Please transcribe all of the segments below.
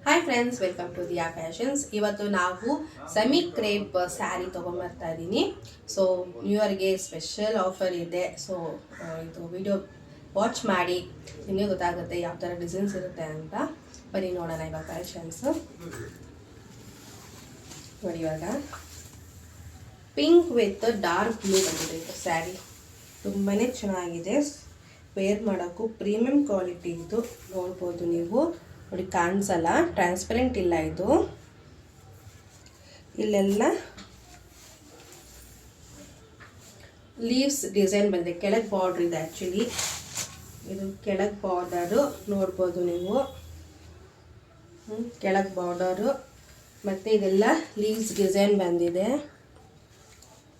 Hi friends, welcome to Diya fashions. ಇವತ್ತು ನಾವು semi crepe sari ತೊಗೊಂಬರ್ತಾ ಇದ್ದೀನಿ. ಸೊ ನ್ಯೂ ಇಯರ್ಗೆ ಸ್ಪೆಷಲ್ ಆಫರ್ ಇದೆ. ಸೊ ಇದು ವಿಡಿಯೋ ವಾಚ್ ಮಾಡಿ ನಿಮಗೆ ಗೊತ್ತಾಗುತ್ತೆ ಯಾವ ಥರ ಡಿಸೈನ್ಸ್ ಇರುತ್ತೆ ಅಂತ. ಬನ್ನಿ ನೋಡೋಣ ಇವಾಗ ಕಲೆಕ್ಷನ್ಸು. ನೋಡಿ, ಇವಾಗ ಪಿಂಕ್ ವಿತ್ ಡಾರ್ಕ್ ಬ್ಲೂ ಬಂದಿದೆ ಇದು ಸ್ಯಾರಿ. ತುಂಬಾ ಚೆನ್ನಾಗಿದೆ, ವೇರ್ ಮಾಡೋಕ್ಕೂ ಪ್ರೀಮಿಯಂ ಕ್ವಾಲಿಟಿ ಇದು. ನೋಡ್ಬೋದು ನೀವು, ನೋಡಿ ಕಾಣಿಸಲ್ಲ, ಟ್ರಾನ್ಸ್ಪರೆಂಟ್ ಇಲ್ಲ ಇದು. ಇಲ್ಲೆಲ್ಲ ಲೀವ್ಸ್ ಡಿಸೈನ್ ಬಂದಿದೆ, ಕೆಳಗೆ ಬಾರ್ಡ್ರ್ ಇದೆ. ಆ್ಯಕ್ಚುಲಿ ಇದು ಕೆಳಗೆ ಬಾರ್ಡರು ನೋಡ್ಬೋದು ನೀವು, ಕೆಳಗೆ ಬಾರ್ಡರು. ಮತ್ತು ಇದೆಲ್ಲ ಲೀವ್ಸ್ ಡಿಸೈನ್ ಬಂದಿದೆ,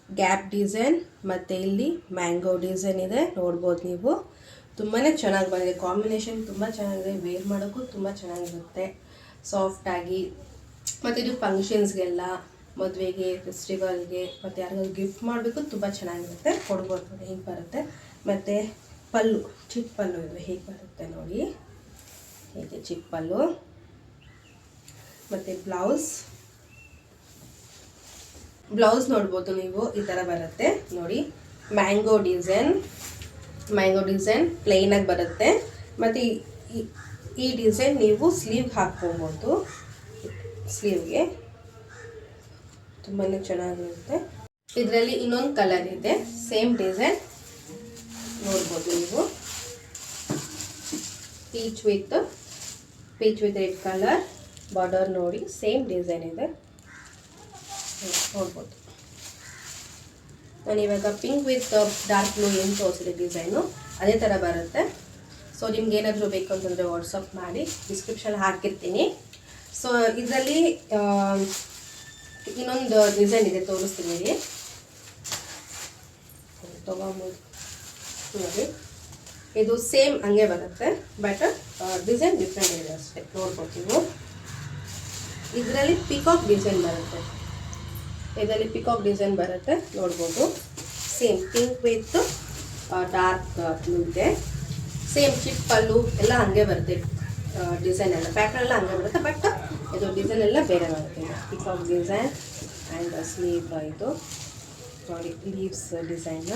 ಗ್ಯಾಪ್ ಡಿಸೈನ್, ಮತ್ತು ಇಲ್ಲಿ ಮ್ಯಾಂಗೋ ಡಿಸೈನ್ ಇದೆ. ನೋಡ್ಬೋದು ನೀವು, ತುಂಬಾ ಚೆನ್ನಾಗಿ ಬಂದಿದೆ. ಕಾಂಬಿನೇಷನ್ ತುಂಬ ಚೆನ್ನಾಗಿದೆ, ವೇರ್ ಮಾಡೋಕ್ಕೂ ತುಂಬ ಚೆನ್ನಾಗಿರುತ್ತೆ, ಸಾಫ್ಟಾಗಿ. ಮತ್ತು ಇದು ಫಂಕ್ಷನ್ಸ್ಗೆಲ್ಲ, ಮದುವೆಗೆ, ಫೆಸ್ಟಿವಲ್ಗೆ, ಮತ್ತು ಯಾರಿಗಾದ್ರು ಗಿಫ್ಟ್ ಮಾಡಬೇಕು ತುಂಬ ಚೆನ್ನಾಗಿರುತ್ತೆ. ಕೊಡ್ಬೋದು ನೋಡಿ, ಹೇಗೆ ಬರುತ್ತೆ. ಮತ್ತು ಪಲ್ಲು, ಚಿಕ್ಕ ಪಲ್ಲು ಇದು ಹೇಗೆ ಬರುತ್ತೆ ನೋಡಿ, ಹೇಗೆ ಚಿಕ್ಕ ಪಲ್ಲು. ಮತ್ತು ಬ್ಲೌಸ್ ನೋಡ್ಬೋದು ನೀವು, ಈ ಥರ ಬರುತ್ತೆ ನೋಡಿ. ಮ್ಯಾಂಗೋ ಡಿಸೈನ್ ಪ್ಲೈನಾಗಿ ಬರುತ್ತೆ. ಮತ್ತು ಈ ಡಿಸೈನ್ ನೀವು ಸ್ಲೀವ್ಗೆ ಹಾಕ್ಕೊಬೋದು, ಸ್ಲೀವ್ಗೆ ತುಂಬಾ ಚೆನ್ನಾಗಿರುತ್ತೆ. ಇದರಲ್ಲಿ ಇನ್ನೊಂದು ಕಲರ್ ಇದೆ, ಸೇಮ್ ಡಿಸೈನ್ ನೋಡ್ಬೋದು ನೀವು. Peach with red colour border ನೋಡಿ, ಸೇಮ್ ಡಿಸೈನ್ ಇದೆ, ನೋಡ್ಬೋದು. ನಾನು ಇವಾಗ ಪಿಂಕ್ ವಿತ್ ಡಾರ್ಕ್ ಬ್ಲೂ ಏನು ತೋರಿಸಿದೆ ಡಿಸೈನು, ಅದೇ ಥರ ಬರುತ್ತೆ. ಸೊ ನಿಮ್ಗೆ ಏನಾದರೂ ಬೇಕು ಅಂತಂದರೆ ವಾಟ್ಸಪ್ ಮಾಡಿ, ಡಿಸ್ಕ್ರಿಪ್ಷನ್ ಹಾಕಿರ್ತೀನಿ. ಸೊ ಇದರಲ್ಲಿ ಇನ್ನೊಂದು ಡಿಸೈನ್ ಇದೆ, ತೋರಿಸ್ತೀನಿ ಇಲ್ಲಿ, ತೊಗೊಬೋದು ನೋಡಿ. ಇದು ಸೇಮ್ ಹಂಗೆ ಬರುತ್ತೆ, ಬಟ್ ಡಿಸೈನ್ ಡಿಫ್ರೆಂಟ್ ಇದೆ ಅಷ್ಟೇ, ನೋಡ್ಬೋದು. ಇದರಲ್ಲಿ ಪಿಕಾಕ್ ಡಿಸೈನ್ ಬರುತ್ತೆ, ನೋಡ್ಬೋದು. Same pink with dark blue ಇದೆ. ಸೇಮ್ ಚಿಕ್ಕ ಪಲ್ಲು ಎಲ್ಲ ಹಂಗೆ ಬರುತ್ತೆ, ಡಿಸೈನ್ ಎಲ್ಲ ಪ್ಯಾಟರ್ನ್ ಎಲ್ಲ ಹಂಗೆ ಬರುತ್ತೆ, ಬಟ್ ಇದು ಡಿಸೈನ್ ಎಲ್ಲ ಬೇರೆ ಬರುತ್ತೆ. ಪಿಕಾಕ್ ಡಿಸೈನ್ ಆ್ಯಂಡ್ ಸ್ಲೀವ್ ಇದು ನೋಡಿ, ಲೀವ್ಸ್ ಡಿಸೈನ್.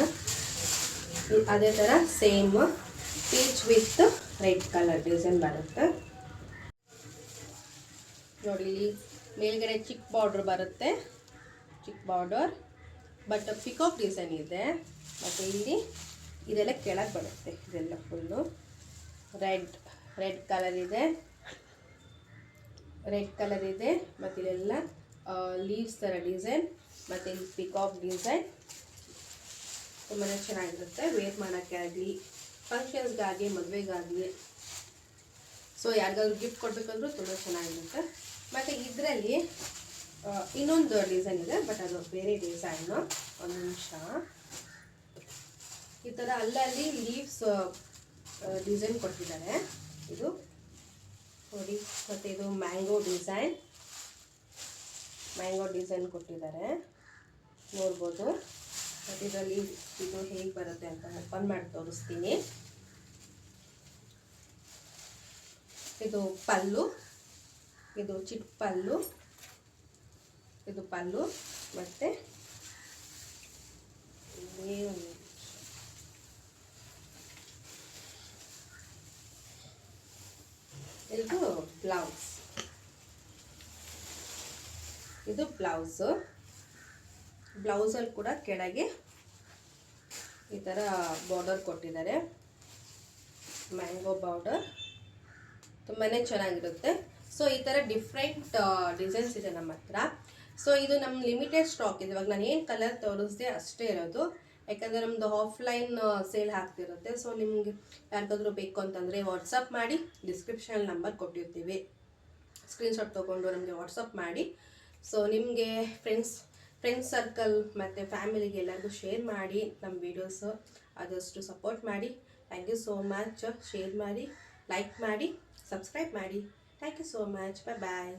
ಅದೇ ಥರ same peach with red colour design ಬರುತ್ತೆ ನೋಡಿ. ಇಲ್ಲಿ ಮೇಲ್ಗಡೆ ಚಿಕ್ಕ ಬಾರ್ಡ್ರ್ ಬರುತ್ತೆ, ಬಟ್ ಪಿಕಾಕ್ ಡಿಸೈನ್ ಇದೆ. ಮತ್ತು ಇಲ್ಲಿ ಇದೆಲ್ಲ ಕೆಳಗೆ ಬರುತ್ತೆ, ಇದೆಲ್ಲ ಫುಲ್ಲು ರೆಡ್ ಕಲರ್ ಇದೆ. ಮತ್ತು ಇದೆಲ್ಲ ಲೀವ್ಸ್ ಥರ ಡಿಸೈನ್, ಮತ್ತು ಇಲ್ಲಿ ಪಿಕಾಕ್ ಡಿಸೈನ್. ತುಂಬಾ ಚೆನ್ನಾಗಿರುತ್ತೆ, ವೇರ್ ಮಾಡೋಕ್ಕೆ ಆಗಲಿ, ಫಂಕ್ಷನ್ಸ್ಗಾಗಲಿ, ಮದುವೆಗಾಗಲಿ. ಸೊ ಯಾರಿಗಾದ್ರೂ ಗಿಫ್ಟ್ ಕೊಡಬೇಕಂದ್ರೂ ತುಂಬ ಚೆನ್ನಾಗಿರುತ್ತೆ. ಮತ್ತು ಇದರಲ್ಲಿ ಇನ್ನೊಂದು ಡಿಸೈನ್ ಇದೆ, ಬಟ್ ಅದು ಬೇರೆ ಡಿಸೈನು. ಒಂದು ನಿಮಿಷ, ಈ ಥರ ಅಲ್ಲಲ್ಲಿ ಲೀವ್ಸ್ ಡಿಸೈನ್ ಕೊಟ್ಟಿದ್ದಾರೆ, ಇದು ನೋಡಿ. ಮತ್ತು ಇದು ಮ್ಯಾಂಗೋ ಡಿಸೈನ್ ಕೊಟ್ಟಿದ್ದಾರೆ, ನೋಡ್ಬೋದು. ಮತ್ತು ಇದರಲ್ಲಿ ಇದು ಹೇಗೆ ಬರುತ್ತೆ ಅಂತ ಓಪನ್ ಮಾಡಿ ತೋರಿಸ್ತೀನಿ. ಇದು ಪಲ್ಲು, ಇದು ಚಿಕ್ಕ ಪಲ್ಲು, ಇದು ಪಲ್ಲು. ಮತ್ತು ಇದು ಬ್ಲೌಸಲ್ಲಿ ಕೂಡ ಕೆಳಗೆ ಈ ಥರ ಬಾರ್ಡರ್ ಕೊಟ್ಟಿದ್ದಾರೆ, ಮ್ಯಾಂಗೋ ಬಾರ್ಡರ್. ತುಂಬಾ ಚೆನ್ನಾಗಿರುತ್ತೆ. ಸೊ ಈ ಥರ ಡಿಫ್ರೆಂಟ್ ಡಿಸೈನ್ಸ್ ಇದೆ ನಮ್ಮ ಹತ್ರ. ಸೊ ಇದು ನಮ್ಮ ಲಿಮಿಟೆಡ್ ಸ್ಟಾಕ್ ಇದೆ. ಇವಾಗ ನಾನು ಏನು ಕಲರ್ ತೋರಿಸ್ದೆ ಅಷ್ಟೇ ಇರೋದು, ಯಾಕಂದರೆ ನಮ್ಮದು ಆಫ್ಲೈನ್ ಸೇಲ್ ಆಗ್ತಿರುತ್ತೆ. ಸೊ ನಿಮ್ಗೆ ಯಾರಿಗಾದ್ರೂ ಬೇಕು ಅಂತಂದರೆ ವಾಟ್ಸಪ್ ಮಾಡಿ, ಡಿಸ್ಕ್ರಿಪ್ಷನ್ ನಂಬರ್ ಕೊಟ್ಟಿರ್ತೀವಿ, ಸ್ಕ್ರೀನ್ಶಾಟ್ ತೊಗೊಂಡು ನಮಗೆ ವಾಟ್ಸಪ್ ಮಾಡಿ. ಸೊ ನಿಮಗೆ ಫ್ರೆಂಡ್ಸ್ ಸರ್ಕಲ್ ಮತ್ತು ಫ್ಯಾಮಿಲಿಗೆ ಎಲ್ಲರಿಗೂ ಶೇರ್ ಮಾಡಿ, ನಮ್ಮ ವೀಡಿಯೋಸು ಆದಷ್ಟು ಸಪೋರ್ಟ್ ಮಾಡಿ. Thank you so much. Share ಮಾಡಿ, ಲೈಕ್ ಮಾಡಿ, ಸಬ್ಸ್ಕ್ರೈಬ್ ಮಾಡಿ. Thank you so much. Bye.